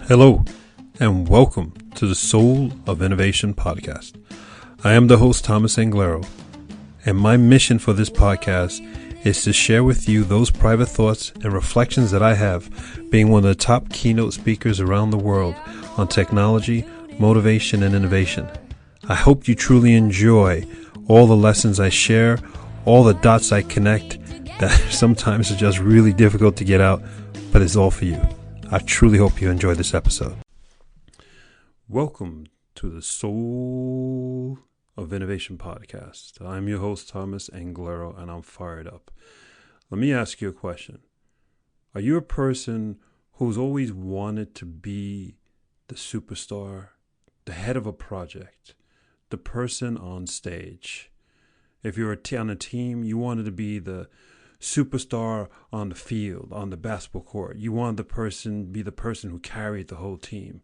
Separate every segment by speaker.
Speaker 1: Hello, and welcome to the Soul of Innovation podcast. I am the host, Thomas Anglero, and my mission for this podcast is to share with you those private thoughts and reflections that I have being one of the top keynote speakers around the world on technology, motivation, and innovation. I hope you truly enjoy all the lessons I share, all the dots I connect that sometimes are just really difficult to get out, but it's all for you. I truly hope you enjoy this episode. Welcome to the Soul of Innovation podcast. I'm your host, Thomas Anglero, and I'm fired up. Let me ask you a question. Are you a person who's always wanted to be the superstar, the head of a project, the person on stage? If you're on a team, you wanted to be the superstar on the field, on the basketball court. You wanted be the person who carried the whole team.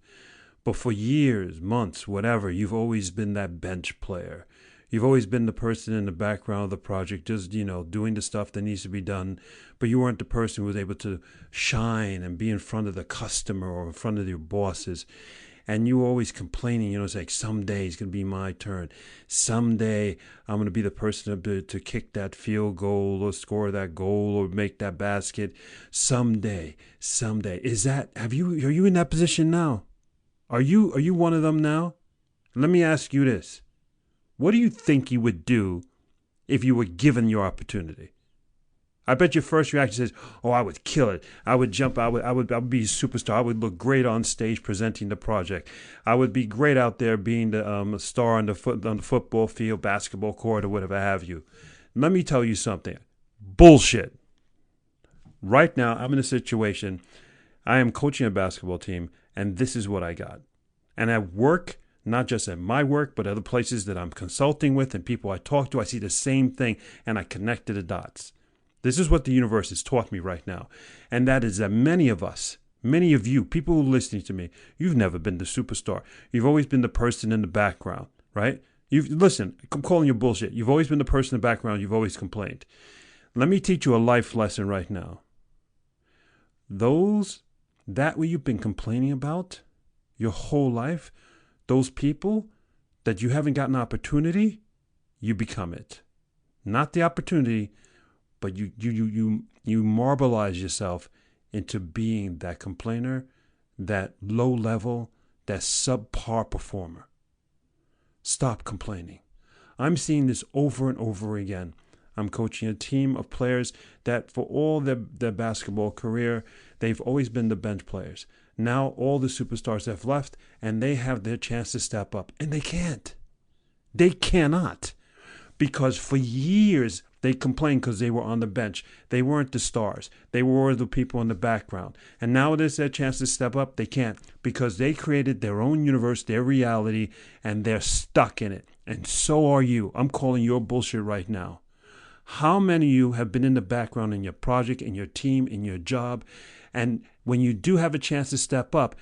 Speaker 1: But for years, months, whatever, you've always been that bench player. You've always been the person in the background of the project, just, doing the stuff that needs to be done. But you weren't the person who was able to shine and be in front of the customer or in front of your bosses. And you were always complaining, it's like, someday it's going to be my turn. Someday I'm going to be the person to kick that field goal or score that goal or make that basket. Someday. Are you in that position now? Are you one of them now? Let me ask you this. What do you think you would do if you were given your opportunity? I bet your first reaction is, I would kill it. I would jump. I would be a superstar. I would look great on stage presenting the project. I would be great out there being the star on the football field, basketball court, or whatever have you. Let me tell you something. Bullshit. Right now, I'm in a situation. I am coaching a basketball team, and this is what I got. And at work, not just at my work, but other places that I'm consulting with and people I talk to, I see the same thing, and I connect to the dots. This is what the universe has taught me right now. And that is that many of us, many of you, people who are listening to me, you've never been the superstar. You've always been the person in the background, right? Listen, I'm calling you bullshit. You've always been the person in the background. You've always complained. Let me teach you a life lesson right now. That what you've been complaining about your whole life, those people that you haven't gotten opportunity, you become it. Not the opportunity, but you marbleize yourself into being that complainer, that low level, that subpar performer. Stop complaining. I'm seeing this over and over again. I'm coaching a team of players that for all their basketball career, they've always been the bench players. Now all the superstars have left and they have their chance to step up. And they can't. They cannot. Because for years, they complained because they were on the bench. They weren't the stars. They were the people in the background. And now it is their chance to step up. They can't because they created their own universe, their reality, and they're stuck in it. And so are you. I'm calling your bullshit right now. How many of you have been in the background in your project, in your team, in your job, and when you do have a chance to step up,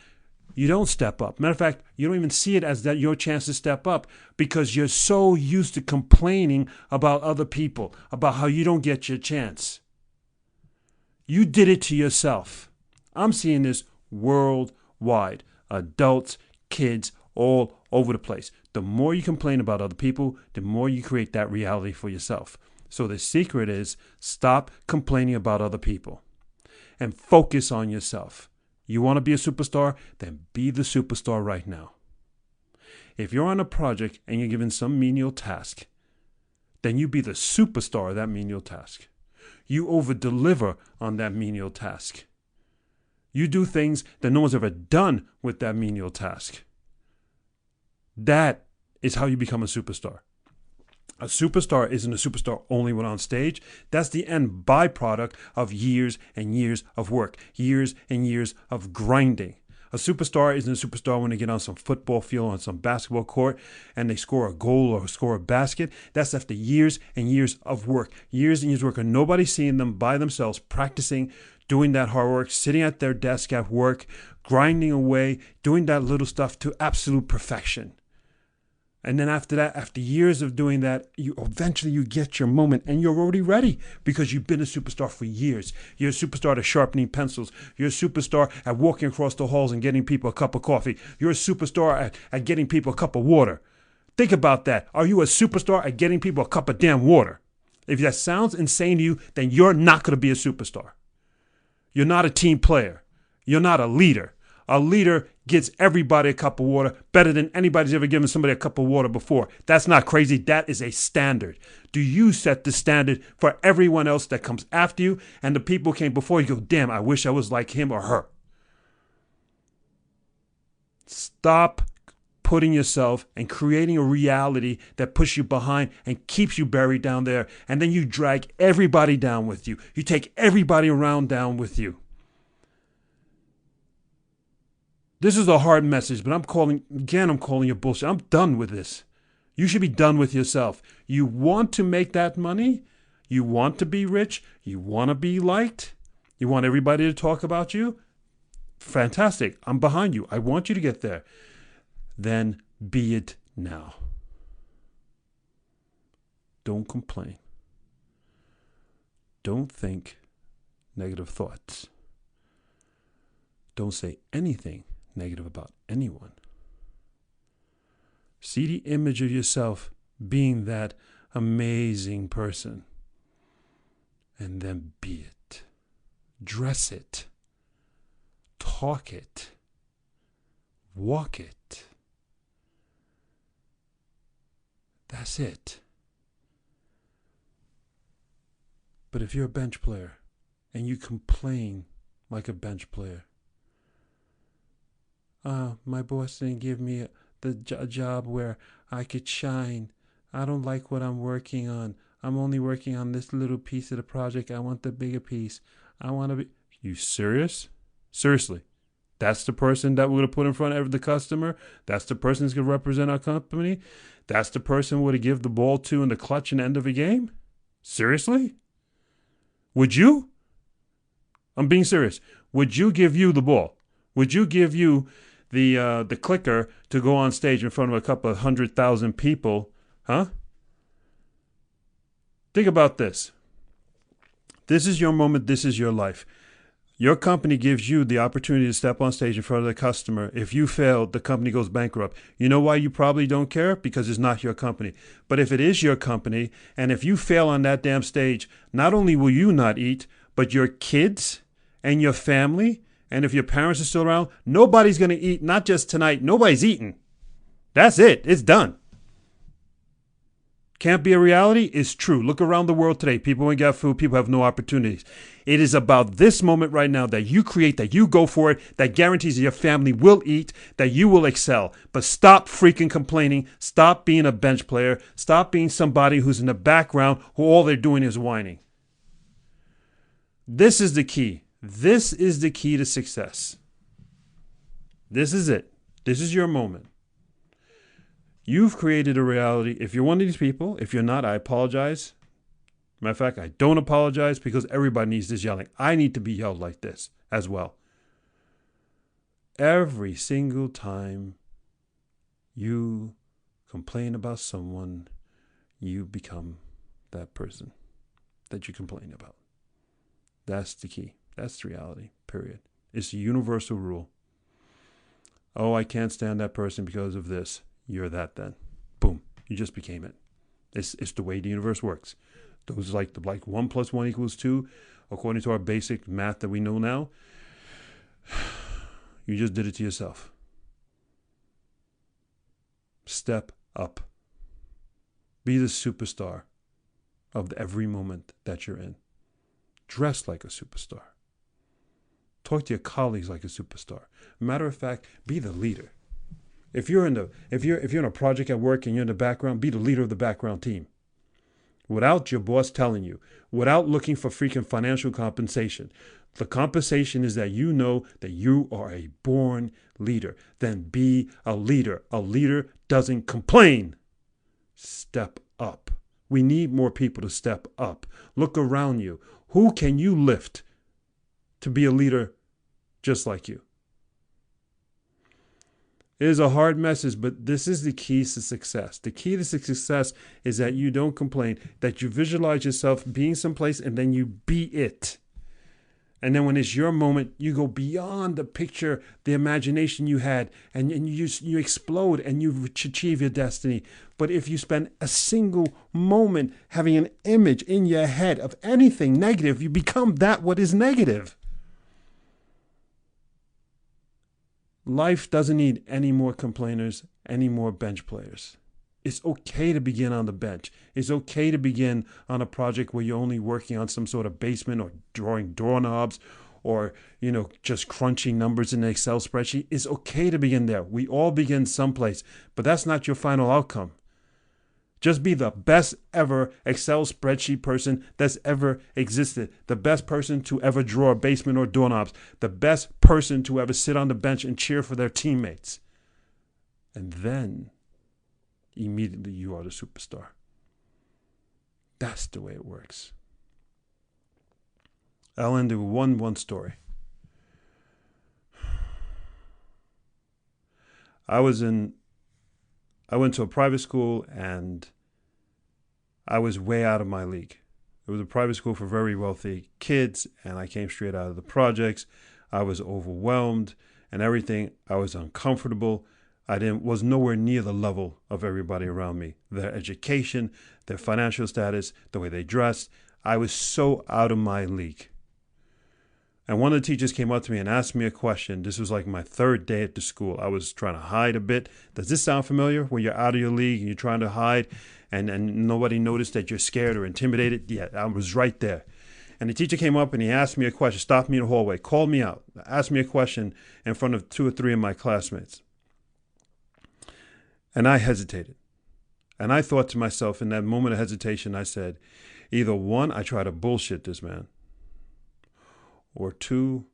Speaker 1: you don't step up. Matter of fact, you don't even see it as that your chance to step up because you're so used to complaining about other people, about how you don't get your chance. You did it to yourself. I'm seeing this worldwide. Adults, kids, all over the place. The more you complain about other people, the more you create that reality for yourself. So the secret is stop complaining about other people and focus on yourself. You want to be a superstar? Then be the superstar right now. If you're on a project and you're given some menial task, then you be the superstar of that menial task. You over-deliver on that menial task. You do things that no one's ever done with that menial task. That is how you become a superstar. A superstar isn't a superstar only when on stage. That's the end byproduct of years and years of work, years and years of grinding. A superstar isn't a superstar when they get on some football field, on some basketball court, and they score a goal or score a basket. That's after years and years of work, and nobody's seeing them by themselves practicing, doing that hard work, sitting at their desk at work, grinding away, doing that little stuff to absolute perfection. And then after that, after years of doing that, you eventually you get your moment and you're already ready because you've been a superstar for years. You're a superstar at sharpening pencils. You're a superstar at walking across the halls and getting people a cup of coffee. You're a superstar at getting people a cup of water. Think about that. Are you a superstar at getting people a cup of damn water? If that sounds insane to you, then you're not going to be a superstar. You're not a team player. You're not a leader. A leader gets everybody a cup of water better than anybody's ever given somebody a cup of water before. That's not crazy. That is a standard. Do you set the standard for everyone else that comes after you and the people who came before you? Go, damn, I wish I was like him or her. Stop putting yourself and creating a reality that pushes you behind and keeps you buried down there. And then you drag everybody down with you. You take everybody around down with you. This is a hard message, but I'm calling you bullshit. I'm done with this. You should be done with yourself. You want to make that money? You want to be rich? You want to be liked? You want everybody to talk about you? Fantastic. I'm behind you. I want you to get there. Then be it now. Don't complain. Don't think negative thoughts. Don't say anything negative about anyone. See the image of yourself being that amazing person. And then be it. Dress it. Talk it. Walk it. That's it. But if you're a bench player and you complain like a bench player, my boss didn't give me the job where I could shine. I don't like what I'm working on. I'm only working on this little piece of the project. I want the bigger piece. I want to be... You serious? Seriously? That's the person that we're going to put in front of the customer? That's the person who's going to represent our company? That's the person we're going to give the ball to in the clutch and end of a game? Seriously? Would you? I'm being serious. Would you give you the ball? Would you give you the clicker to go on stage in front of a couple of 100,000 people? Huh? Think about this. This is your moment. This is your life. Your company gives you the opportunity to step on stage in front of the customer. If you fail, the company goes bankrupt. You know why you probably don't care? Because it's not your company. But if it is your company, and if you fail on that damn stage, not only will you not eat, but your kids and your family, and if your parents are still around, nobody's going to eat, not just tonight. Nobody's eating. That's it. It's done. Can't be a reality? It's true. Look around the world today. People ain't got food. People have no opportunities. It is about this moment right now that you create, that you go for it, that guarantees that your family will eat, that you will excel. But stop freaking complaining. Stop being a bench player. Stop being somebody who's in the background who all they're doing is whining. This is the key. This is the key to success. This is it. This is your moment. You've created a reality. If you're one of these people, if you're not, I apologize. Matter of fact, I don't apologize because everybody needs this yelling. I need to be yelled like this as well. Every single time you complain about someone, you become that person that you complain about. That's the key. That's the reality, period. It's a universal rule. Oh, I can't stand that person because of this. You're that then. Boom. You just became it. It's the way the universe works. Those like 1 + 1 = 2, according to our basic math that we know now. You just did it to yourself. Step up. Be the superstar of every moment that you're in. Dress like a superstar. Talk to your colleagues like a superstar. Matter of fact, be the leader. If you're in a project at work and you're in the background, be the leader of the background team. Without your boss telling you, without looking for freaking financial compensation. The compensation is that you know that you are a born leader. Then be a leader. A leader doesn't complain. Step up. We need more people to step up. Look around you. Who can you lift to be a leader just like you? It is a hard message, but this is the key to success. The key to success is that you don't complain, that you visualize yourself being someplace and then you be it. And then when it's your moment, you go beyond the picture, the imagination you had, and you explode and you achieve your destiny. But if you spend a single moment having an image in your head of anything negative, you become that what is negative. Life doesn't need any more complainers, any more bench players. It's okay to begin on the bench. It's okay to begin on a project where you're only working on some sort of basement or drawing doorknobs or, just crunching numbers in an Excel spreadsheet. It's okay to begin there. We all begin someplace, but that's not your final outcome. Just be the best ever Excel spreadsheet person that's ever existed. The best person to ever draw a basement or doorknobs. The best person to ever sit on the bench and cheer for their teammates. And then, immediately you are the superstar. That's the way it works. I'll end with one story. I went to a private school and I was way out of my league. It was a private school for very wealthy kids and I came straight out of the projects. I was overwhelmed and everything. I was uncomfortable. Was nowhere near the level of everybody around me. Their education, their financial status, the way they dressed. I was so out of my league. And one of the teachers came up to me and asked me a question. This was like my third day at the school. I was trying to hide a bit. Does this sound familiar? When you're out of your league and you're trying to hide and nobody noticed that you're scared or intimidated? Yeah, I was right there. And the teacher came up and he asked me a question, stopped me in the hallway, called me out, asked me a question in front of 2 or 3 of my classmates. And I hesitated. And I thought to myself in that moment of hesitation, I said, either 1, I try to bullshit this man. Or 2,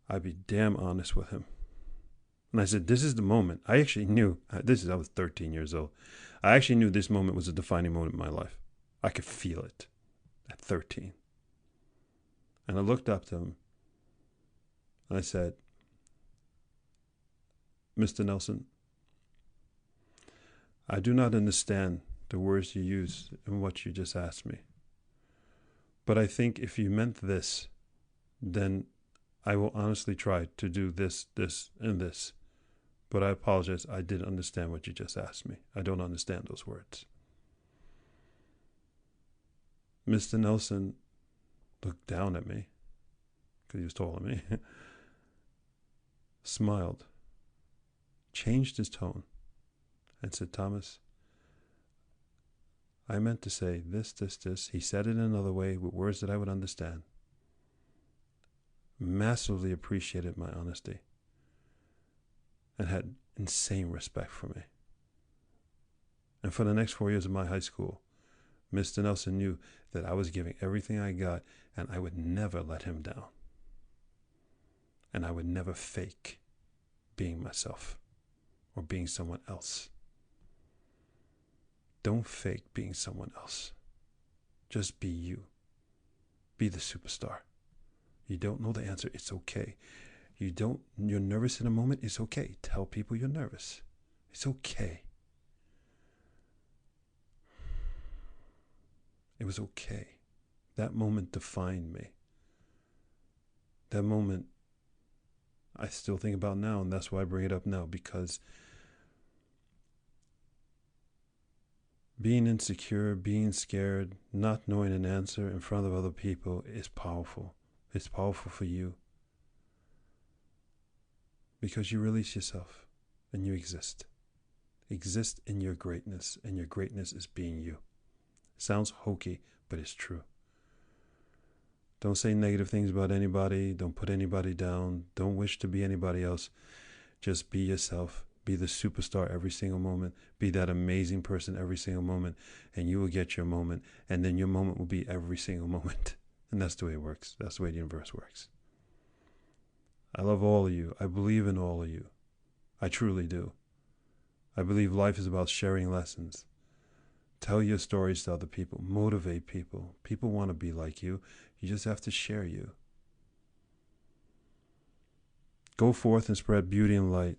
Speaker 1: I'd be damn honest with him. And I said, this is the moment. I actually knew, I was 13 years old. I actually knew this moment was a defining moment in my life. I could feel it at 13. And I looked up to him and I said, Mr. Nelson, I do not understand the words you use in what you just asked me. But I think if you meant this, then I will honestly try to do this, this, and this. But I apologize, I didn't understand what you just asked me. I don't understand those words. Mr. Nelson looked down at me, because he was taller than me, smiled, changed his tone, and said, Thomas, I meant to say this, this, this. He said it in another way with words that I would understand. Massively appreciated my honesty and had insane respect for me. And for the next 4 years of my high school, Mr. Nelson knew that I was giving everything I got and I would never let him down. And I would never fake being myself or being someone else. Don't fake being someone else. Just be you. Be the superstar. You don't know the answer, it's okay. You're nervous in a moment, it's okay. Tell people you're nervous. It's okay. It was okay. That moment defined me. That moment I still think about now, and that's why I bring it up now, because being insecure, being scared, not knowing an answer in front of other people is powerful. It's powerful for you because you release yourself and you exist. Exist in your greatness, and your greatness is being you. Sounds hokey, but it's true. Don't say negative things about anybody. Don't put anybody down. Don't wish to be anybody else. Just be yourself. Be the superstar every single moment. Be that amazing person every single moment, and you will get your moment, and then your moment will be every single moment. And that's the way it works. That's the way the universe works. I love all of you. I believe in all of you. I truly do. I believe life is about sharing lessons. Tell your stories to other people. Motivate people. People want to be like you. You just have to share you. Go forth and spread beauty and light.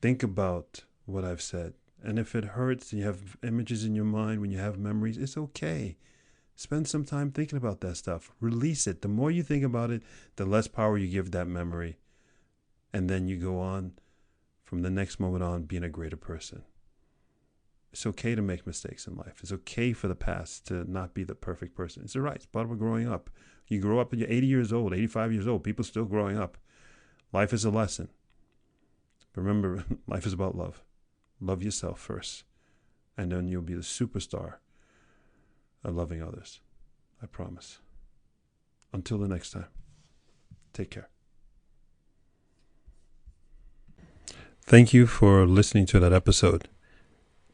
Speaker 1: Think about what I've said. And if it hurts and you have images in your mind when you have memories, it's okay. Spend some time thinking about that stuff. Release it. The more you think about it, the less power you give that memory. And then you go on from the next moment on being a greater person. It's okay to make mistakes in life. It's okay for the past to not be the perfect person. It's all right. It's part of growing up. You grow up and you're 80 years old, 85 years old. People still growing up. Life is a lesson. But remember, life is about love. Love yourself first. And then you'll be the superstar of loving others. I promise. Until the next time, take care. Thank you for listening to that episode.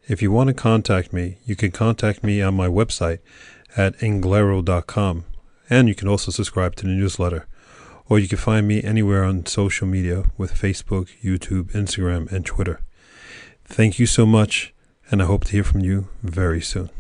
Speaker 1: If you want to contact me, you can contact me on my website at inglero.com. And you can also subscribe to the newsletter. Or you can find me anywhere on social media with Facebook, YouTube, Instagram, and Twitter. Thank you so much, and I hope to hear from you very soon.